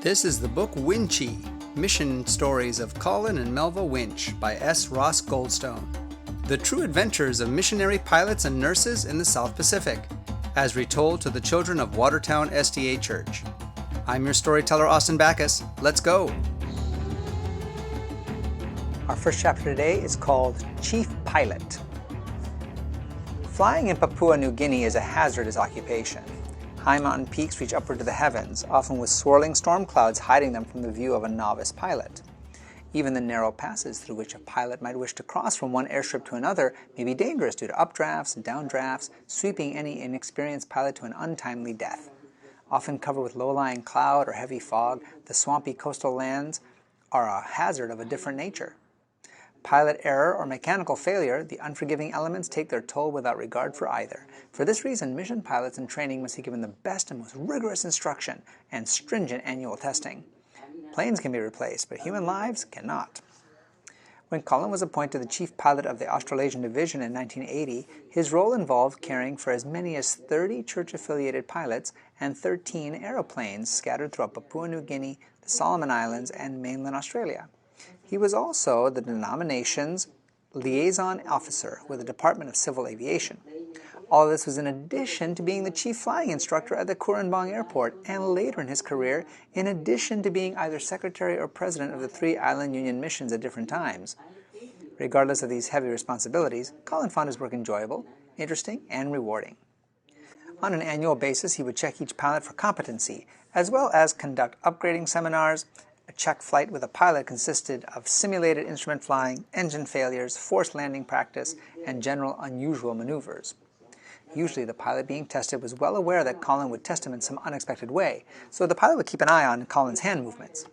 This is the book Winchee, Mission Stories of Colin and Melva Winch by S Ross Goldstone. The true adventures of missionary pilots and nurses in the South Pacific, as retold to the children of Watertown SDA Church. I'm your storyteller, Austin Bacchus. Let's go! Our first chapter today is called Chief Pilot. Flying in Papua New Guinea is a hazardous occupation. High mountain peaks reach upward to the heavens, often with swirling storm clouds hiding them from the view of a novice pilot. Even the narrow passes through which a pilot might wish to cross from one airstrip to another may be dangerous due to updrafts and downdrafts, sweeping any inexperienced pilot to an untimely death. Often covered with low-lying cloud or heavy fog, the swampy coastal lands are a hazard of a different nature. Pilot error or mechanical failure, the unforgiving elements take their toll without regard for either. For this reason, mission pilots in training must be given the best and most rigorous instruction and stringent annual testing. Planes can be replaced, but human lives cannot. When Colin was appointed the chief pilot of the Australasian Division in 1980, his role involved caring for as many as 30 church-affiliated pilots and 13 aeroplanes scattered throughout Papua New Guinea, the Solomon Islands, and mainland Australia. He was also the denomination's liaison officer with the Department of Civil Aviation. All of this was in addition to being the chief flying instructor at the Kurrambong Airport, and later in his career, in addition to being either secretary or president of the 3 island union missions at different times. Regardless of these heavy responsibilities, Colin found his work enjoyable, interesting, and rewarding. On an annual basis, he would check each pilot for competency, as well as conduct upgrading seminars. A check flight with a pilot consisted of simulated instrument flying, engine failures, forced landing practice, and general unusual maneuvers. Usually the pilot being tested was well aware that Colin would test him in some unexpected way, so the pilot would keep an eye on Colin's hand movements.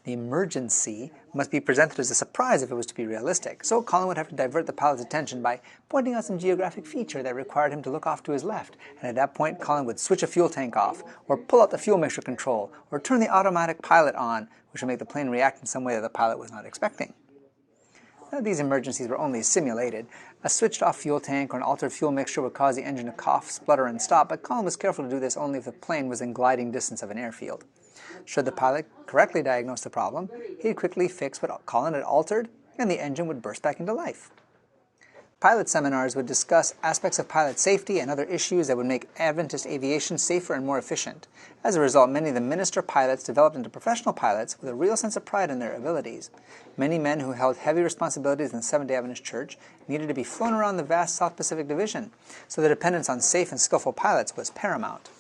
The emergency must be presented as a surprise if it was to be realistic, so Colin would have to divert the pilot's attention by pointing out some geographic feature that required him to look off to his left, and at that point Colin would switch a fuel tank off, or pull out the fuel mixture control, or turn the automatic pilot on, which would make the plane react in some way that the pilot was not expecting. Now, these emergencies were only simulated. A switched-off fuel tank or an altered fuel mixture would cause the engine to cough, splutter, and stop, but Colin was careful to do this only if the plane was in gliding distance of an airfield. Should the pilot correctly diagnose the problem, he'd quickly fix what Colin had altered, and the engine would burst back into life. Pilot seminars would discuss aspects of pilot safety and other issues that would make Adventist aviation safer and more efficient. As a result, many of the minister pilots developed into professional pilots with a real sense of pride in their abilities. Many men who held heavy responsibilities in the Seventh-day Adventist Church needed to be flown around the vast South Pacific Division, so the dependence on safe and skillful pilots was paramount.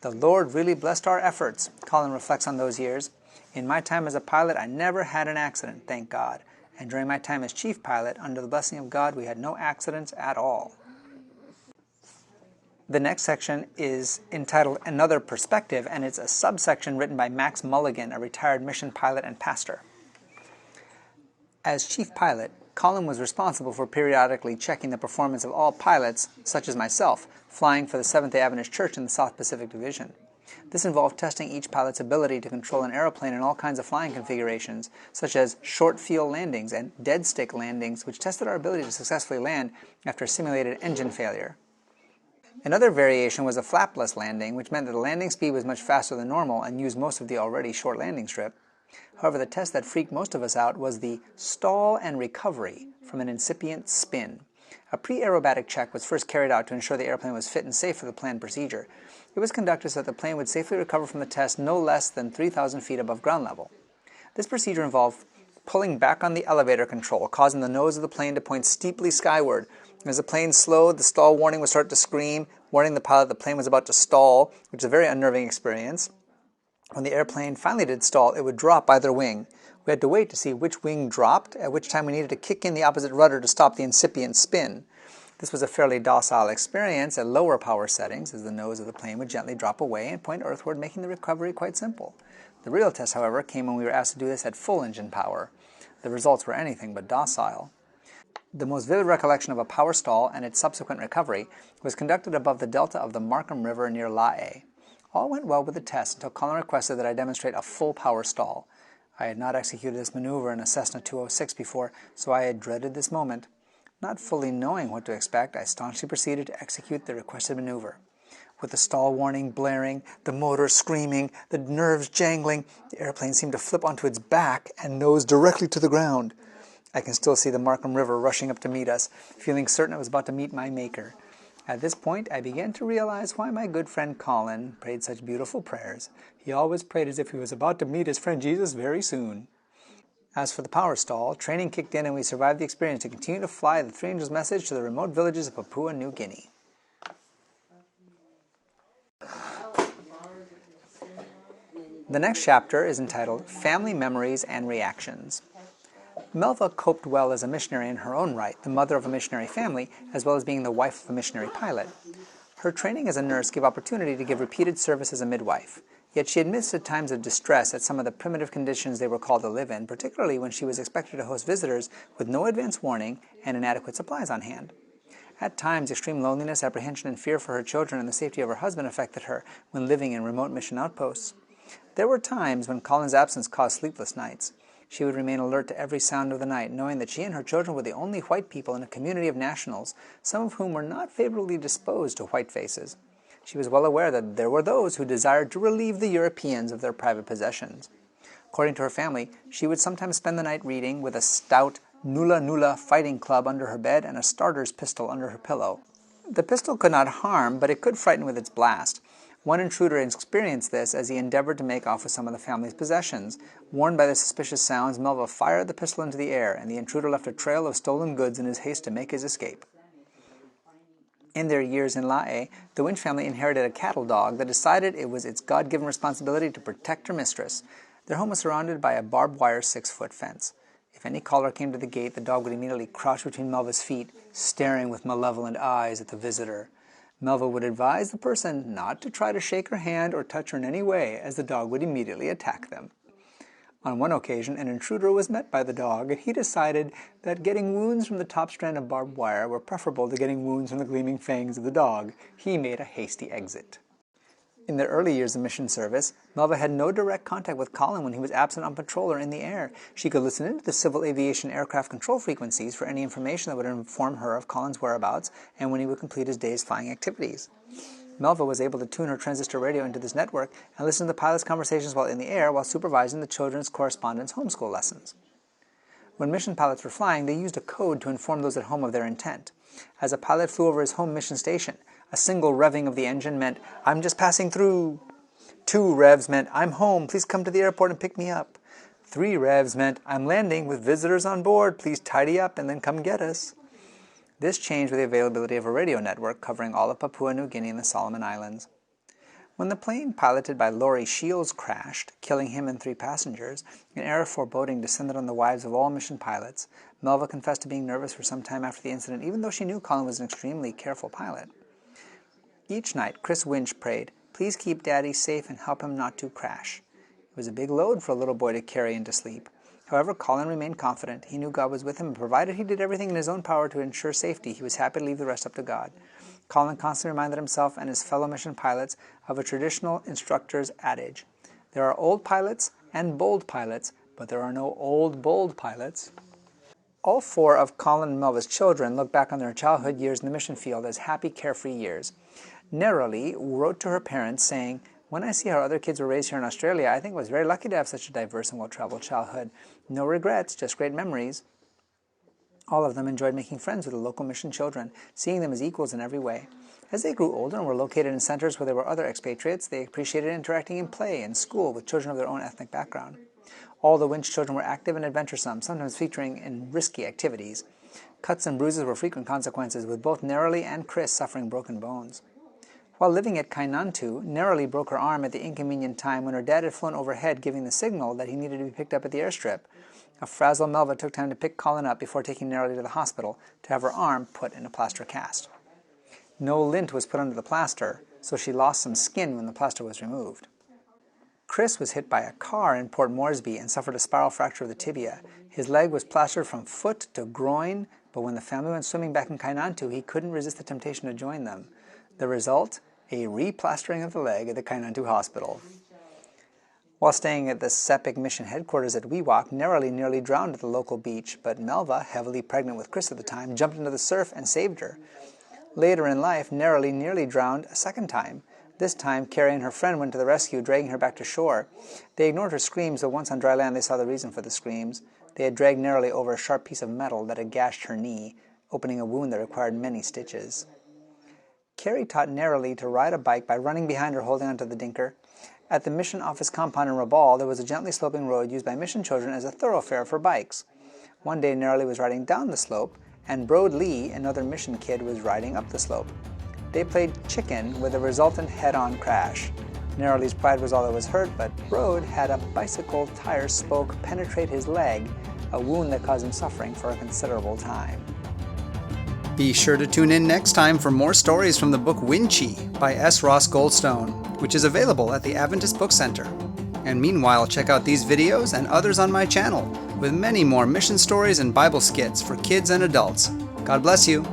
The Lord really blessed our efforts, Colin reflects on those years. In my time as a pilot, I never had an accident, thank God. And during my time as chief pilot, under the blessing of God, we had no accidents at all. The next section is entitled Another Perspective, and it's a subsection written by Max Mulligan, a retired mission pilot and pastor. As chief pilot, Colin was responsible for periodically checking the performance of all pilots, such as myself, flying for the Seventh-day Adventist Church in the South Pacific Division. This involved testing each pilot's ability to control an aeroplane in all kinds of flying configurations, such as short field landings and dead stick landings, which tested our ability to successfully land after a simulated engine failure. Another variation was a flapless landing, which meant that the landing speed was much faster than normal and used most of the already short landing strip. However, the test that freaked most of us out was the stall and recovery from an incipient spin. A pre-aerobatic check was first carried out to ensure the airplane was fit and safe for the planned procedure. It was conducted so that the plane would safely recover from the test no less than 3,000 feet above ground level. This procedure involved pulling back on the elevator control, causing the nose of the plane to point steeply skyward. As the plane slowed, the stall warning would start to scream, warning the pilot the plane was about to stall, which is a very unnerving experience. When the airplane finally did stall, it would drop either wing. We had to wait to see which wing dropped, at which time we needed to kick in the opposite rudder to stop the incipient spin. This was a fairly docile experience at lower power settings, as the nose of the plane would gently drop away and point earthward, making the recovery quite simple. The real test, however, came when we were asked to do this at full engine power. The results were anything but docile. The most vivid recollection of a power stall and its subsequent recovery was conducted above the delta of the Markham River near Lae. All went well with the test until Colin requested that I demonstrate a full power stall. I had not executed this maneuver in a Cessna 206 before, so I had dreaded this moment. Not fully knowing what to expect, I staunchly proceeded to execute the requested maneuver. With the stall warning blaring, the motor screaming, the nerves jangling, the airplane seemed to flip onto its back and nose directly to the ground. I can still see the Markham River rushing up to meet us, feeling certain I was about to meet my Maker. At this point, I began to realize why my good friend Colin prayed such beautiful prayers. He always prayed as if he was about to meet his friend Jesus very soon. As for the power stall, training kicked in and we survived the experience to continue to fly the Three Angels message to the remote villages of Papua New Guinea. The next chapter is entitled Family Memories and Reactions. Melva coped well as a missionary in her own right, the mother of a missionary family, as well as being the wife of a missionary pilot. Her training as a nurse gave opportunity to give repeated service as a midwife. Yet she admits to times of distress at some of the primitive conditions they were called to live in, particularly when she was expected to host visitors with no advance warning and inadequate supplies on hand. At times, extreme loneliness, apprehension, and fear for her children and the safety of her husband affected her when living in remote mission outposts. There were times when Colin's absence caused sleepless nights. She would remain alert to every sound of the night, knowing that she and her children were the only white people in a community of nationals, some of whom were not favorably disposed to white faces. She was well aware that there were those who desired to relieve the Europeans of their private possessions. According to her family, she would sometimes spend the night reading with a stout Nula Nula fighting club under her bed and a starter's pistol under her pillow. The pistol could not harm, but it could frighten with its blast. One intruder experienced this as he endeavored to make off with some of the family's possessions. Warned by the suspicious sounds, Melva fired the pistol into the air, and the intruder left a trail of stolen goods in his haste to make his escape. In their years in Lae, the Winch family inherited a cattle dog that decided it was its God-given responsibility to protect her mistress. Their home was surrounded by a barbed wire 6-foot fence. If any caller came to the gate, the dog would immediately crouch between Melva's feet, staring with malevolent eyes at the visitor. Melva would advise the person not to try to shake her hand or touch her in any way, as the dog would immediately attack them. On one occasion, an intruder was met by the dog, and he decided that getting wounds from the top strand of barbed wire were preferable to getting wounds from the gleaming fangs of the dog. He made a hasty exit. In the early years of mission service, Melva had no direct contact with Colin when he was absent on patrol or in the air. She could listen into the civil aviation aircraft control frequencies for any information that would inform her of Colin's whereabouts and when he would complete his day's flying activities. Melva was able to tune her transistor radio into this network and listen to the pilot's conversations while in the air while supervising the children's correspondence homeschool lessons. When mission pilots were flying, they used a code to inform those at home of their intent. As a pilot flew over his home mission station, a single revving of the engine meant, "I'm just passing through." 2 revs meant, "I'm home, please come to the airport and pick me up." 3 revs meant, "I'm landing with visitors on board, please tidy up and then come get us." This changed with the availability of a radio network covering all of Papua New Guinea and the Solomon Islands. When the plane piloted by Laurie Shields crashed, killing him and 3 passengers, an air of foreboding descended on the wives of all mission pilots. Melva confessed to being nervous for some time after the incident, even though she knew Colin was an extremely careful pilot. Each night, Chris Winch prayed, "Please keep Daddy safe and help him not to crash." It was a big load for a little boy to carry into sleep. However, Colin remained confident. He knew God was with him, and provided he did everything in his own power to ensure safety, he was happy to leave the rest up to God. Colin constantly reminded himself and his fellow mission pilots of a traditional instructor's adage. There are old pilots and bold pilots, but there are no old, bold pilots. All 4 of Colin and Melva's children look back on their childhood years in the mission field as happy, carefree years. Neroli wrote to her parents saying, "When I see how other kids were raised here in Australia, I think I was very lucky to have such a diverse and well-traveled childhood. No regrets, just great memories." All of them enjoyed making friends with the local mission children, seeing them as equals in every way. As they grew older and were located in centers where there were other expatriates, they appreciated interacting in play and school with children of their own ethnic background. All the Winch children were active and adventuresome, sometimes featuring in risky activities. Cuts and bruises were frequent consequences, with both Neroli and Chris suffering broken bones. While living at Kainantu, Neroli broke her arm at the inconvenient time when her dad had flown overhead giving the signal that he needed to be picked up at the airstrip. A frazzled Melva took time to pick Colin up before taking Neroli to the hospital to have her arm put in a plaster cast. No lint was put under the plaster, so she lost some skin when the plaster was removed. Chris was hit by a car in Port Moresby and suffered a spiral fracture of the tibia. His leg was plastered from foot to groin, but when the family went swimming back in Kainantu, he couldn't resist the temptation to join them. The result? A replastering of the leg at the Kainantu hospital. While staying at the SEPIC mission headquarters at Wewak, Neroli nearly drowned at the local beach, but Melva, heavily pregnant with Chris at the time, jumped into the surf and saved her. Later in life, Neroli nearly drowned a second time. This time, Carrie and her friend went to the rescue, dragging her back to shore. They ignored her screams, though once on dry land they saw the reason for the screams. They had dragged narrowly over a sharp piece of metal that had gashed her knee, opening a wound that required many stitches. Carrie taught Narrowly to ride a bike by running behind her holding onto the dinker. At the mission office compound in Rabaul, there was a gently sloping road used by mission children as a thoroughfare for bikes. One day Narrowly was riding down the slope, and Brode Lee, another mission kid, was riding up the slope. They played chicken with a resultant head-on crash. Narrowly's pride was all that was hurt, but Brode had a bicycle tire spoke penetrate his leg, a wound that caused him suffering for a considerable time. Be sure to tune in next time for more stories from the book Winchee by S Ross Goldstone, which is available at the Adventist Book Center. And meanwhile, check out these videos and others on my channel, with many more mission stories and Bible skits for kids and adults. God bless you.